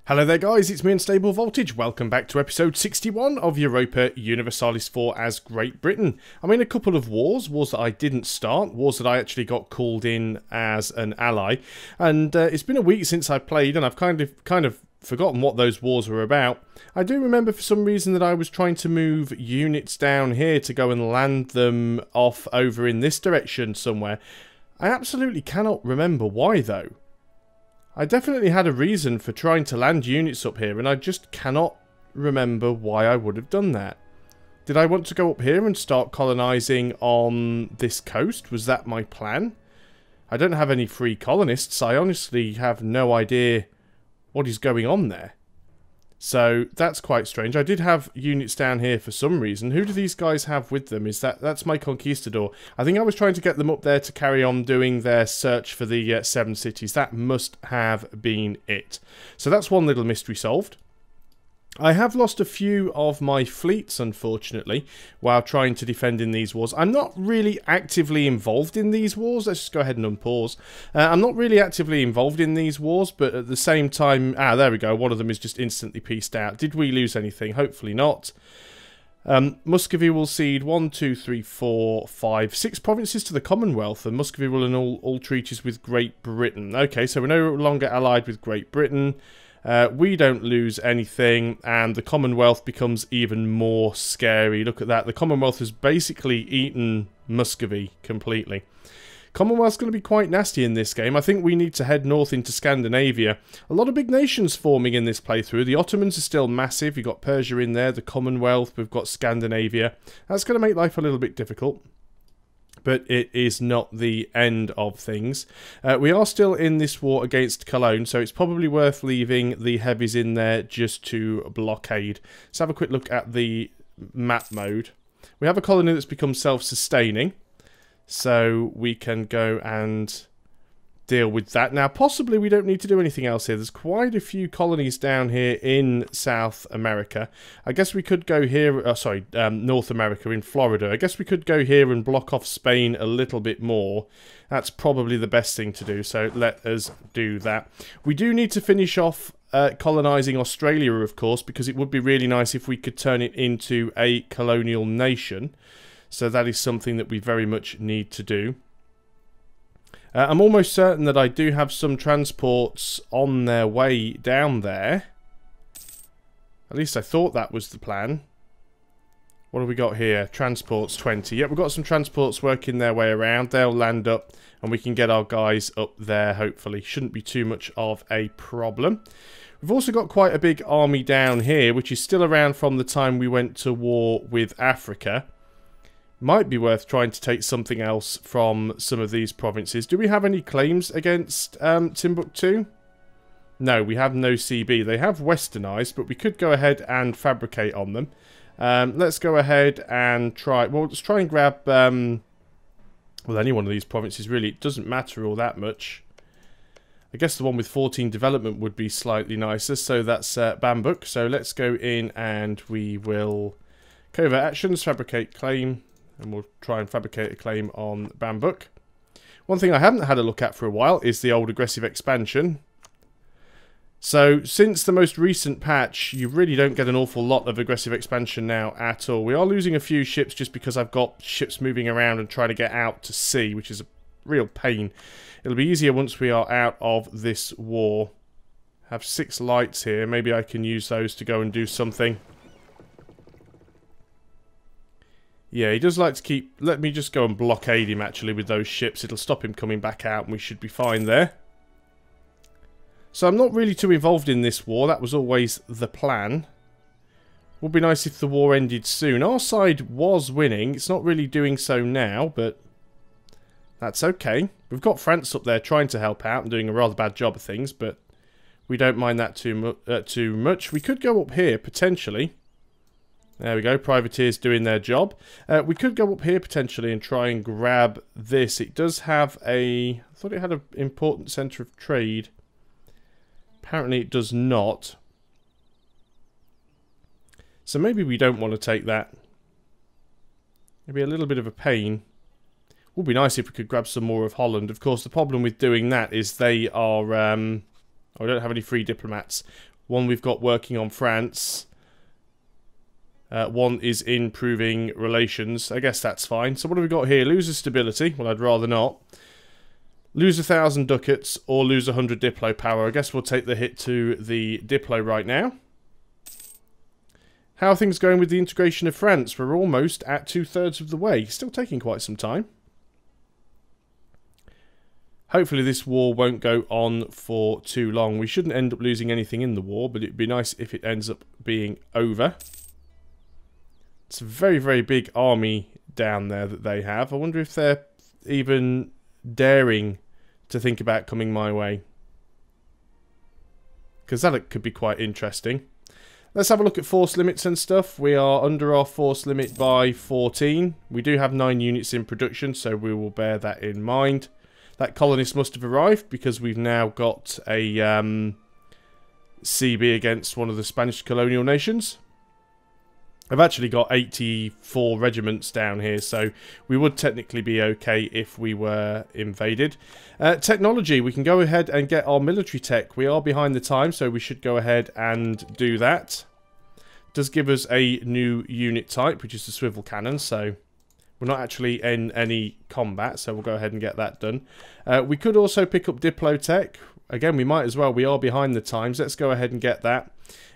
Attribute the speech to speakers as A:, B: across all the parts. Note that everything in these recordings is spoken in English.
A: Hello there guys, it's me Unstable Voltage. Welcome back to episode 61 of Europa Universalis IV as Great Britain. I'm in a couple of wars that I didn't start, wars that I actually got called in as an ally. And it's been a week since I played and I've kind of forgotten what those wars were about. I do remember for some reason that I was trying to move units down here to go and land them off over in this direction somewhere. I absolutely cannot remember why though. I definitely had a reason for trying to land units up here, and I just cannot remember why I would have done that. Did I want to go up here and start colonising on this coast? Was that my plan? I don't have any free colonists. I honestly have no idea what is going on there. So that's quite strange. I did have units down here for some reason. Who do these guys have with them? That's my conquistador. I think I was trying to get them up there to carry on doing their search for the 7 cities. That must have been it. So that's one little mystery solved. I have lost a few of my fleets, unfortunately, while trying to defend in these wars. I'm not really actively involved in these wars. Let's just go ahead and unpause. I'm not really actively involved in these wars, but at the same time... Ah, there we go. One of them is just instantly pieced out. Did we lose anything? Hopefully not. Muscovy will cede 1, 2, 3, 4, 5, 6 provinces to the Commonwealth, and Muscovy will annul all treaties with Great Britain. Okay, so we're no longer allied with Great Britain. We don't lose anything, and the Commonwealth becomes even more scary. Look at that. The Commonwealth has basically eaten Muscovy completely. Commonwealth's going to be quite nasty in this game. I think we need to head north into Scandinavia. A lot of big nations forming in this playthrough. The Ottomans are still massive. You've got Persia in there, the Commonwealth, we've got Scandinavia. That's going to make life a little bit difficult. But it is not the end of things. We are still in this war against Cologne, so it's probably worth leaving the heavies in there just to blockade. Let's have a quick look at the map mode. We have a colony that's become self-sustaining, so we can go and deal with that. Now, possibly we don't need to do anything else here. There's quite a few colonies down here in South America. I guess we could go here, North America in Florida. I guess we could go here and block off Spain a little bit more. That's probably the best thing to do, so let us do that. We do need to finish off colonising Australia, of course, because it would be really nice if we could turn it into a colonial nation. So that is something that we very much need to do. I'm almost certain that I do have some transports on their way down there. At least I thought that was the plan. What have we got here? Transports 20. Yep, we've got some transports working their way around. They'll land up and we can get our guys up there, hopefully. Shouldn't be too much of a problem. We've also got quite a big army down here, which is still around from the time we went to war with Africa. Might be worth trying to take something else from some of these provinces. Do we have any claims against Timbuktu? No, we have no CB. They have westernized, but we could go ahead and fabricate on them. Let's go ahead and try... Well, let's try and grab... well, any one of these provinces, really. It doesn't matter all that much. I guess the one with 14 development would be slightly nicer, so that's Bambuk. So let's go in and we will... Covert actions, fabricate claim... And we'll try and fabricate a claim on Bambuk. One thing I haven't had a look at for a while is the old aggressive expansion. So, since the most recent patch, you really don't get an awful lot of aggressive expansion now at all. We are losing a few ships just because I've got ships moving around and trying to get out to sea, which is a real pain. It'll be easier once we are out of this war. Have 6 lights here. Maybe I can use those to go and do something. Yeah, he does like to keep... Let me just go and blockade him, actually, with those ships. It'll stop him coming back out, and we should be fine there. So I'm not really too involved in this war. That was always the plan. Would be nice if the war ended soon. Our side was winning. It's not really doing so now, but... That's okay. We've got France up there trying to help out and doing a rather bad job of things, but... We don't mind that too much. We could go up here, potentially... There we go, privateers doing their job. We could go up here potentially and try and grab this. It does have a... I thought it had an important centre of trade. Apparently it does not. So maybe we don't want to take that. It'd be a little bit of a pain. Would be nice if we could grab some more of Holland. Of course, the problem with doing that is they are... I don't have any free diplomats. One we've got working on France. One is improving relations. I guess that's fine. So what have we got here? Loser stability. Well, I'd rather not. Lose 1,000 ducats or lose 100 Diplo power. I guess we'll take the hit to the Diplo right now. How are things going with the integration of France? We're almost at 2/3 of the way. Still taking quite some time. Hopefully this war won't go on for too long. We shouldn't end up losing anything in the war, but it'd be nice if it ends up being over. It's a very, very big army down there that they have. I wonder if they're even daring to think about coming my way. Because that could be quite interesting. Let's have a look at force limits and stuff. We are under our force limit by 14. We do have 9 units in production, so we will bear that in mind. That colonist must have arrived because we've now got a CB against one of the Spanish colonial nations. I've actually got 84 regiments down here, so we would technically be okay if we were invaded. Technology, we can go ahead and get our military tech. We are behind the time, so we should go ahead and do that. Does give us a new unit type, which is the swivel cannon, so we're not actually in any combat, so we'll go ahead and get that done. We could also pick up Diplo tech. Again, we might as well. We are behind the times. Let's go ahead and get that.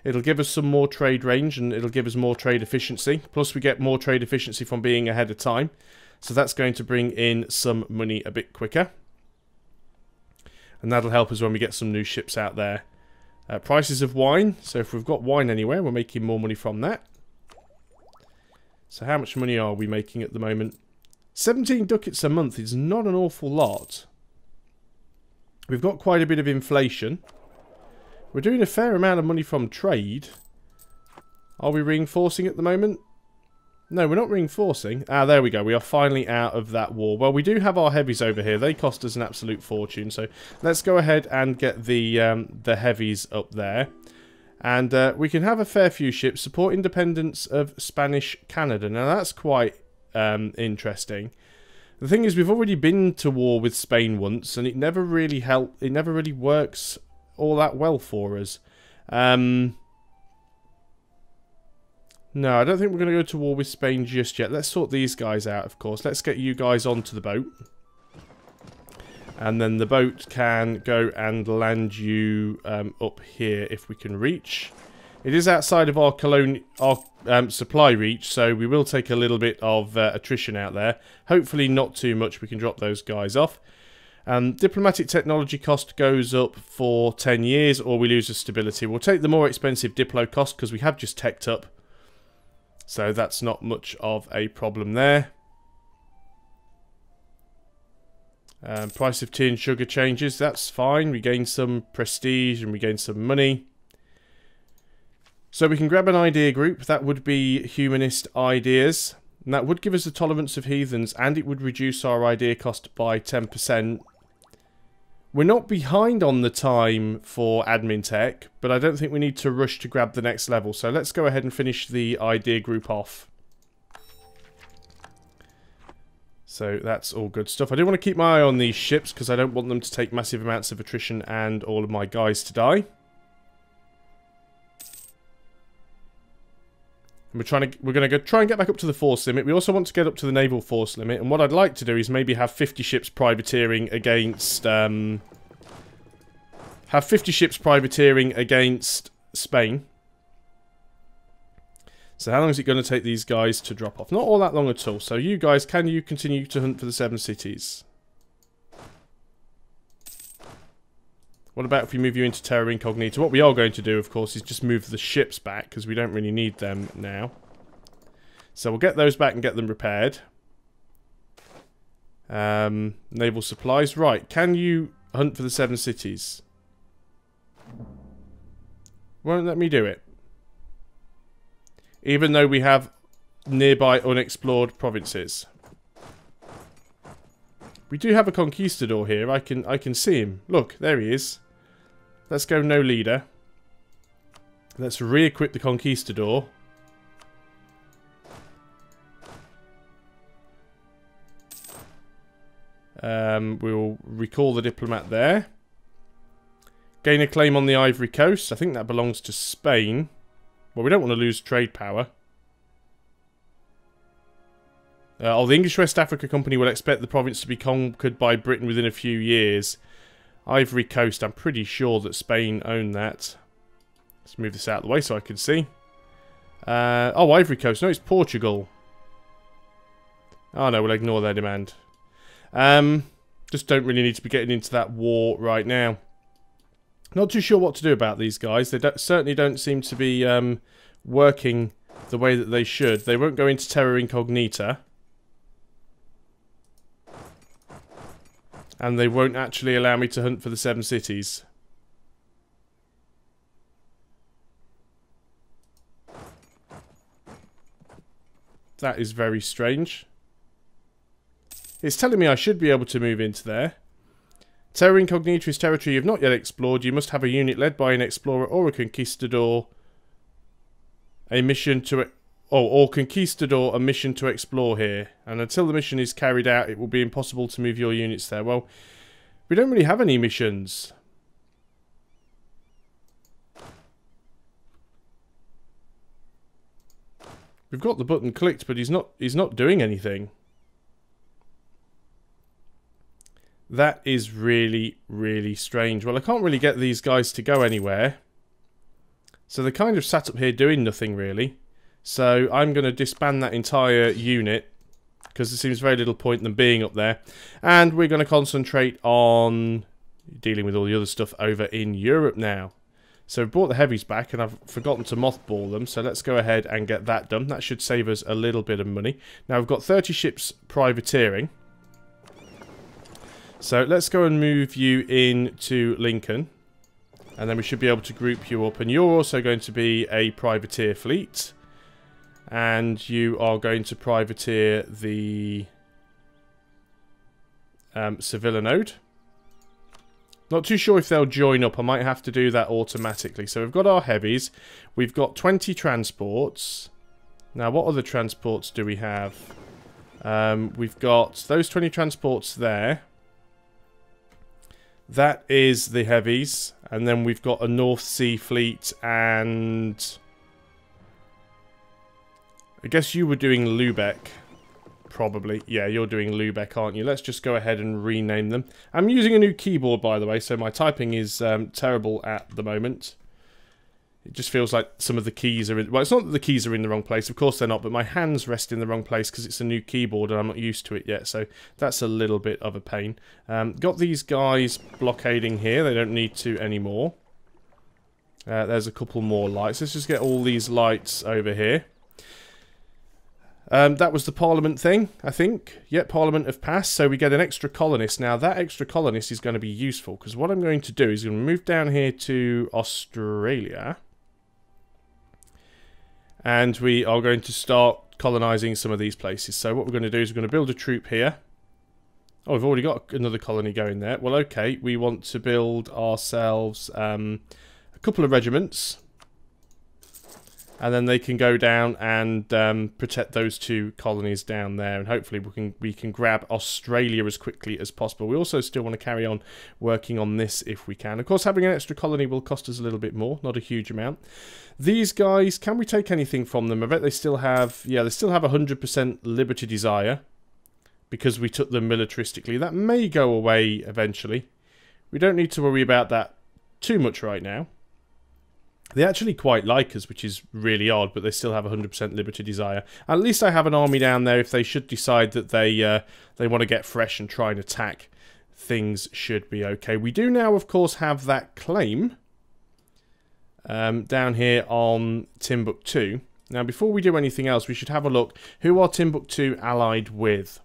A: It'll give us some more trade range and it'll give us more trade efficiency. Plus we get more trade efficiency from being ahead of time. So that's going to bring in some money a bit quicker. And that'll help us when we get some new ships out there. Prices of wine. So if we've got wine anywhere, we're making more money from that. So how much money are we making at the moment? 17 ducats a month is not an awful lot. We've got quite a bit of inflation. We're doing a fair amount of money from trade. Are we reinforcing at the moment? No, we're not reinforcing. Ah, there we go. We are finally out of that war. Well, we do have our heavies over here. They cost us an absolute fortune. So let's go ahead and get the heavies up there. And we can have a fair few ships. Support independence of Spanish Canada. Now, that's quite interesting. The thing is, we've already been to war with Spain once, and it never really helped. It never really works all that well for us. No, I don't think we're going to go to war with Spain just yet. Let's sort these guys out, of course. Let's get you guys onto the boat. And then the boat can go and land you up here if we can reach. It is outside of our supply reach, so we will take a little bit of attrition out there. Hopefully not too much. We can drop those guys off. Diplomatic technology cost goes up for 10 years, or we lose the stability. We'll take the more expensive Diplo cost because we have just teched up. So that's not much of a problem there. Price of tea and sugar changes. That's fine. We gain some prestige and we gain some money. So we can grab an idea group. That would be humanist ideas. And that would give us the tolerance of heathens, and it would reduce our idea cost by 10%. We're not behind on the time for admin tech, but I don't think we need to rush to grab the next level. So let's go ahead and finish the idea group off. So that's all good stuff. I do want to keep my eye on these ships because I don't want them to take massive amounts of attrition and all of my guys to die. We're going to try and get back up to the force limit. We also want to get up to the naval force limit. And what I'd like to do is maybe have 50 ships privateering against... have 50 ships privateering against Spain. So how long is it going to take these guys to drop off? Not all that long at all. So you guys, can you continue to hunt for the 7 cities? What about if we move you into Terra Incognita? What we are going to do, of course, is just move the ships back, because we don't really need them now. So we'll get those back and get them repaired. Naval supplies. Right, can you hunt for the 7 cities? Won't let me do it. Even though we have nearby unexplored provinces. We do have a conquistador here. I can see him. Look, there he is. Let's go no leader. Let's re-equip the conquistador. We'll recall the diplomat there. Gain a claim on the Ivory Coast. I think that belongs to Spain. Well, we don't want to lose trade power. The English West Africa Company will expect the province to be conquered by Britain within a few years. Ivory Coast, I'm pretty sure that Spain own that. Let's move this out of the way so I can see. Oh, Ivory Coast. No, it's Portugal. Oh, no, we'll ignore their demand. Just don't really need to be getting into that war right now. Not too sure what to do about these guys. They certainly don't seem to be working the way that they should. They won't go into Terra Incognita. And they won't actually allow me to hunt for the 7 cities. That is very strange. It's telling me I should be able to move into there. Terra Incognita is territory you've not yet explored. You must have a unit led by an explorer or a conquistador. A mission to... or conquistador, a mission to explore here. And until the mission is carried out, it will be impossible to move your units there. Well, we don't really have any missions. We've got the button clicked, but he's not doing anything. That is really, really strange. Well, I can't really get these guys to go anywhere. So they're kind of sat up here doing nothing, really. So I'm going to disband that entire unit, because there seems very little point in them being up there. And we're going to concentrate on dealing with all the other stuff over in Europe now. So we've brought the heavies back, and I've forgotten to mothball them. So let's go ahead and get that done. That should save us a little bit of money. Now we've got 30 ships privateering. So let's go and move you into Lincoln. And then we should be able to group you up. And you're also going to be a privateer fleet. And you are going to privateer the Sevilla node. Not too sure if they'll join up. I might have to do that automatically. So we've got our heavies. We've got 20 transports. Now, what other transports do we have? We've got those 20 transports there. That is the heavies. And then we've got a North Sea fleet and... I guess you were doing Lubeck. Probably. Yeah, you're doing Lubeck, aren't you? Let's just go ahead and rename them. I'm using a new keyboard, by the way, so my typing is terrible at the moment. It just feels like some of the keys are in... Well, it's not that the keys are in the wrong place. Of course they're not, but my hands rest in the wrong place because it's a new keyboard and I'm not used to it yet. So that's a little bit of a pain. Got these guys blockading here. They don't need to anymore. There's a couple more lights. Let's just get all these lights over here. That was the Parliament thing, I think. Yep, Parliament have passed, so we get an extra colonist. Now, that extra colonist is going to be useful, because what I'm going to do is I'm going to move down here to Australia. And we are going to start colonising some of these places. So what we're going to do is we're going to build a troop here. Oh, we've already got another colony going there. Well, okay, we want to build ourselves a couple of regiments. And then they can go down and protect those 2 colonies down there. And hopefully we can grab Australia as quickly as possible. We also still want to carry on working on this if we can. Of course, having an extra colony will cost us a little bit more. Not a huge amount. These guys, can we take anything from them? I bet they still have... Yeah, they still have 100% Liberty Desire. Because we took them militaristically. That may go away eventually. We don't need to worry about that too much right now. They actually quite like us, which is really odd, but they still have 100% Liberty Desire. At least I have an army down there if they should decide that they want to get fresh and try and attack. Things should be okay. We do now, of course, have that claim down here on Timbuktu. Now, before we do anything else, we should have a look. Who are Timbuktu allied with?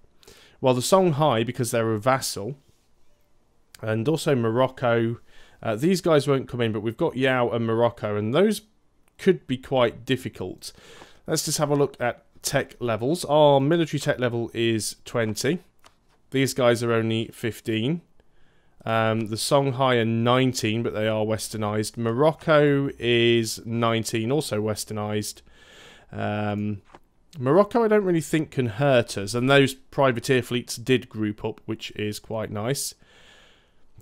A: Well, the Songhai, because they're a vassal. And also Morocco... these guys won't come in, but we've got Yao and Morocco, and those could be quite difficult. Let's just have a look at tech levels. Our military tech level is 20. These guys are only 15. The Songhai are 19, but they are westernized. Morocco is 19, also westernized. Morocco I don't really think can hurt us, and those privateer fleets did group up, which is quite nice.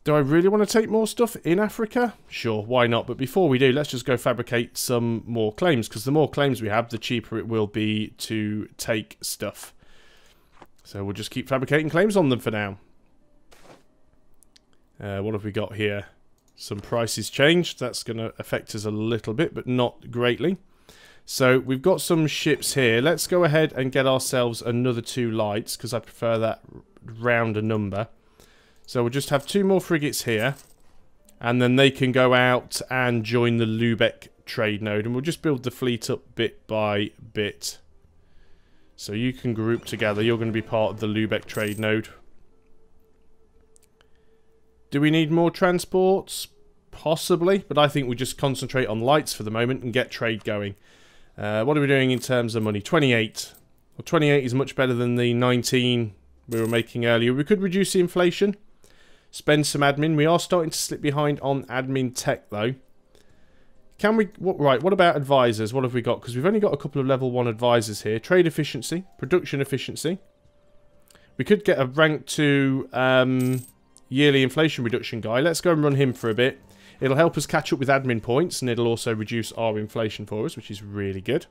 A: Do I really want to take more stuff in Africa? Sure, why not? But before we do, let's just go fabricate some more claims, because the more claims we have, the cheaper it will be to take stuff. So we'll just keep fabricating claims on them for now. What have we got here? Some prices changed. That's going to affect us a little bit, but not greatly. So we've got some ships here. Let's go ahead and get ourselves another 2 lights, because I prefer that rounder number. So we'll just have 2 more frigates here. And then they can go out and join the Lubeck trade node. And we'll just build the fleet up bit by bit. So you can group together. You're going to be part of the Lubeck trade node. Do we need more transports? Possibly. But I think we just concentrate on lights for the moment and get trade going. What are we doing in terms of money? 28. Well, 28 is much better than the 19 we were making earlier. We could reduce the inflation. Spend some admin. We are starting to slip behind on admin tech, though. Can we... Right, what about advisors? What have we got? Because we've only got a couple of level 1 advisors here. Trade efficiency. Production efficiency. We could get a rank 2 yearly inflation reduction guy. Let's go and run him for a bit. It'll help us catch up with admin points, and it'll also reduce our inflation for us, which is really good.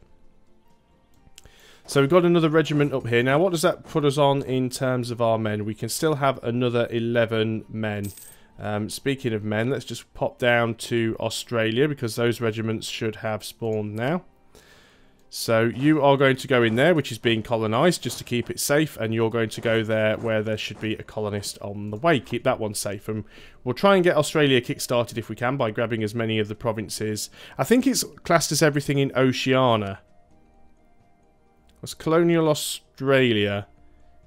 A: So we've got another regiment up here. Now, what does that put us on in terms of our men? We can still have another 11 men. Speaking of men, let's just pop down to Australia, because those regiments should have spawned now. So you are going to go in there, which is being colonised, just to keep it safe, and you're going to go there where there should be a colonist on the way. Keep that one safe, and we'll try and get Australia kick-started if we can by grabbing as many of the provinces. I think it's classed as everything in Oceania. That's colonial Australia.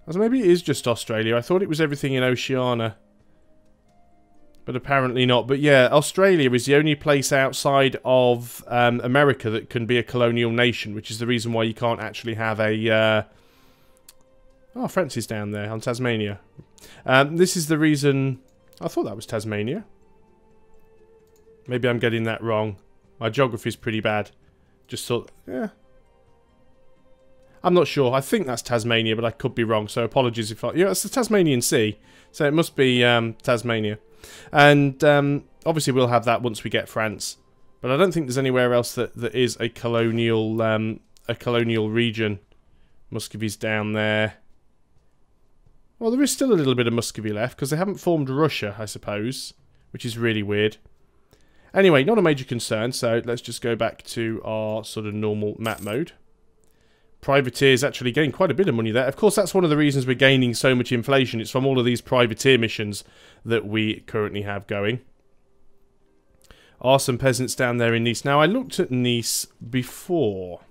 A: Maybe it is just Australia. I thought it was everything in Oceania. But apparently not. But yeah, Australia is the only place outside of America that can be a colonial nation, which is the reason why you can't actually have a... Oh, France is down there on Tasmania. This is the reason... I thought that was Tasmania. Maybe I'm getting that wrong. My geography is pretty bad. Just thought... Yeah. I'm not sure. I think that's Tasmania, but I could be wrong. So apologies if I... Yeah, it's the Tasmanian Sea. So it must be Tasmania. And obviously we'll have that once we get France. But I don't think there's anywhere else that is a colonial region. Muscovy's down there. Well, there is still a little bit of Muscovy left, because they haven't formed Russia, I suppose. Which is really weird. Anyway, not a major concern, so let's just go back to our sort of normal map mode. Privateers actually gain quite a bit of money there. Of course, that's one of the reasons we're gaining so much inflation. It's from all of these privateer missions that we currently have going. Are some peasants down there in Nice. Now, I looked at Nice before.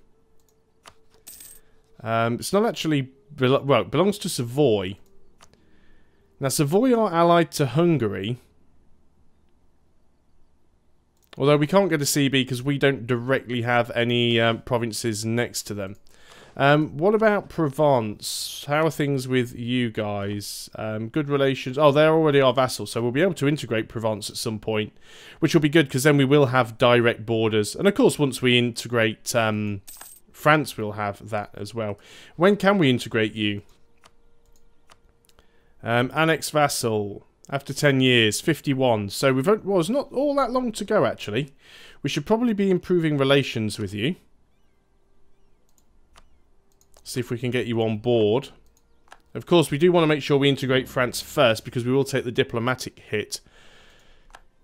A: It's not actually... Well, it belongs to Savoy. Now, Savoy are allied to Hungary. Although we can't get a CB because we don't directly have any provinces next to them. What about Provence? How are things with you guys? Good relations. Oh, they're already our vassals, so we'll be able to integrate Provence at some point, which will be good because then we will have direct borders. And of course, once we integrate France, we'll have that as well. When can we integrate you? Annex vassal. After 10 years, 51. So we've well, it's not all that long to go, actually. We should probably be improving relations with you. See if we can get you on board. Of course, we do want to make sure we integrate France first, because we will take the diplomatic hit.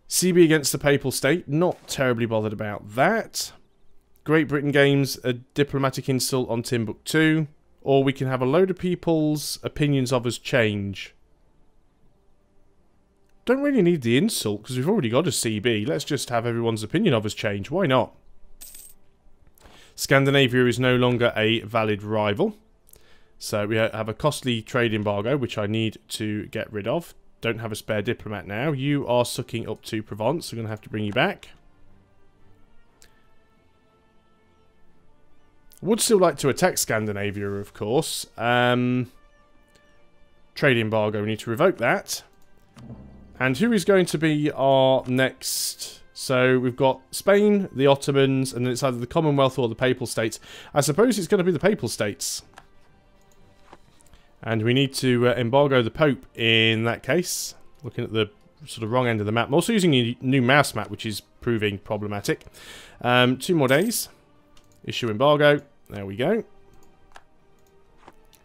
A: CB against the Papal State. Not terribly bothered about that. Great Britain gains a diplomatic insult on Timbuktu. Or we can have a load of people's opinions of us change. Don't really need the insult, because we've already got a CB. Let's just have everyone's opinion of us change. Why not? Scandinavia is no longer a valid rival. So we have a costly trade embargo, which I need to get rid of. Don't have a spare diplomat now. You are sucking up to Provence. I'm going to have to bring you back. Would still like to attack Scandinavia, of course. Trade embargo. We need to revoke that. And who is going to be our next... So we've got Spain, the Ottomans, and then it's either the Commonwealth or the Papal States. I suppose it's going to be the Papal States. And we need to embargo the Pope in that case. Looking at the sort of wrong end of the map. I'm also using a new mouse map, which is proving problematic. 2 more days. Issue embargo. There we go.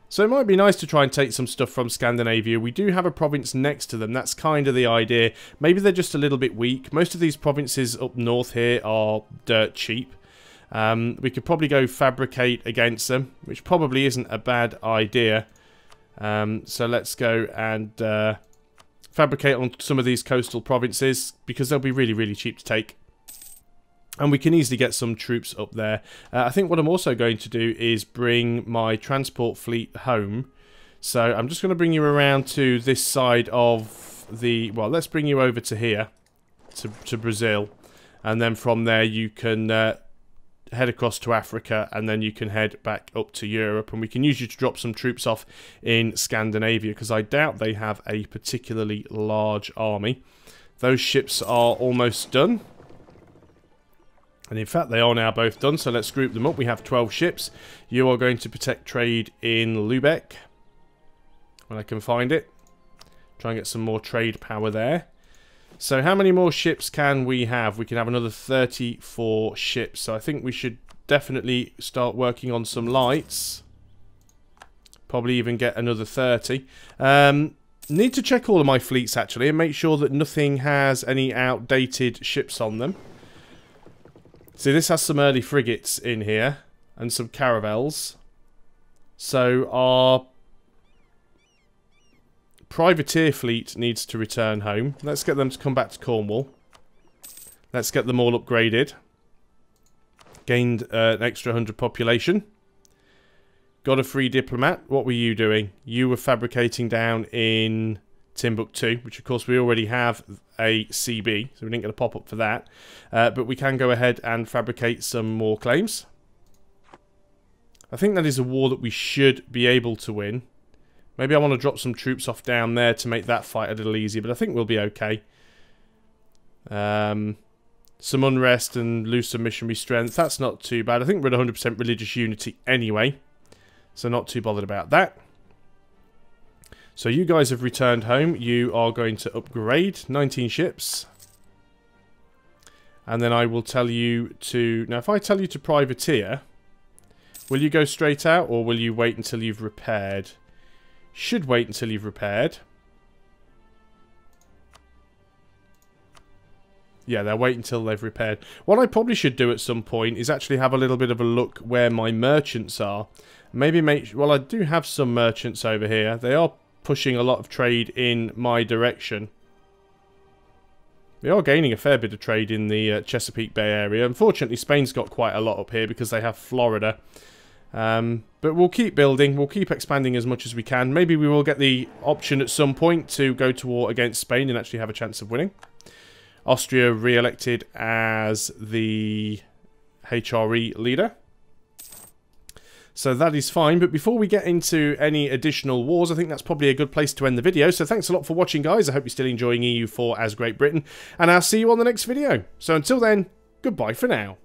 A: So it might be nice to try and take some stuff from Scandinavia. We do have a province next to them. That's kind of the idea. Maybe they're just a little bit weak. Most of these provinces up north here are dirt cheap. We could probably go fabricate against them, which probably isn't a bad idea. So let's go and fabricate on some of these coastal provinces, because they'll be really, really cheap to take. And we can easily get some troops up there. I think what I'm also going to do is bring my transport fleet home. So I'm just going to bring you around to this side of the... Well, let's bring you over to here, to Brazil. And then from there you can head across to Africa, and then you can head back up to Europe. And we can use you to drop some troops off in Scandinavia, because I doubt they have a particularly large army. Those ships are almost done. And in fact, they are now both done, so let's group them up. We have 12 ships. You are going to protect trade in Lubeck, when I can find it. Try and get some more trade power there. So how many more ships can we have? We can have another 34 ships. So I think we should definitely start working on some lights. Probably even get another 30. Need to check all of my fleets, actually, and make sure that nothing has any outdated ships on them. See, this has some early frigates in here, and some caravels. So our privateer fleet needs to return home. Let's get them to come back to Cornwall. Let's get them all upgraded. Gained an extra 100 population. Got a free diplomat. What were you doing? You were fabricating down in Timbuktu, which of course we already have a CB, so we didn't get a pop-up for that. But we can go ahead and fabricate some more claims. I think that is a war that we should be able to win. Maybe I want to drop some troops off down there to make that fight a little easier, but I think we'll be okay. Some unrest and lose some missionary strength. That's not too bad. I think we're at 100% religious unity anyway, so not too bothered about that. So you guys have returned home. You are going to upgrade 19 ships. And then I will tell you to... Now, if I tell you to privateer, will you go straight out, or will you wait until you've repaired? Should wait until you've repaired. Yeah, they'll wait until they've repaired. What I probably should do at some point is actually have a little bit of a look where my merchants are. Maybe make... Well, I do have some merchants over here. They are pushing a lot of trade in my direction. We are gaining a fair bit of trade in the Chesapeake Bay area. Unfortunately, Spain's got quite a lot up here because they have Florida. But we'll keep building. We'll keep expanding as much as we can. Maybe we will get the option at some point to go to war against Spain and actually have a chance of winning. Austria re-elected as the HRE leader. So that is fine, but before we get into any additional wars, I think that's probably a good place to end the video. So thanks a lot for watching, guys. I hope you're still enjoying EU4 as Great Britain, and I'll see you on the next video. So until then, goodbye for now.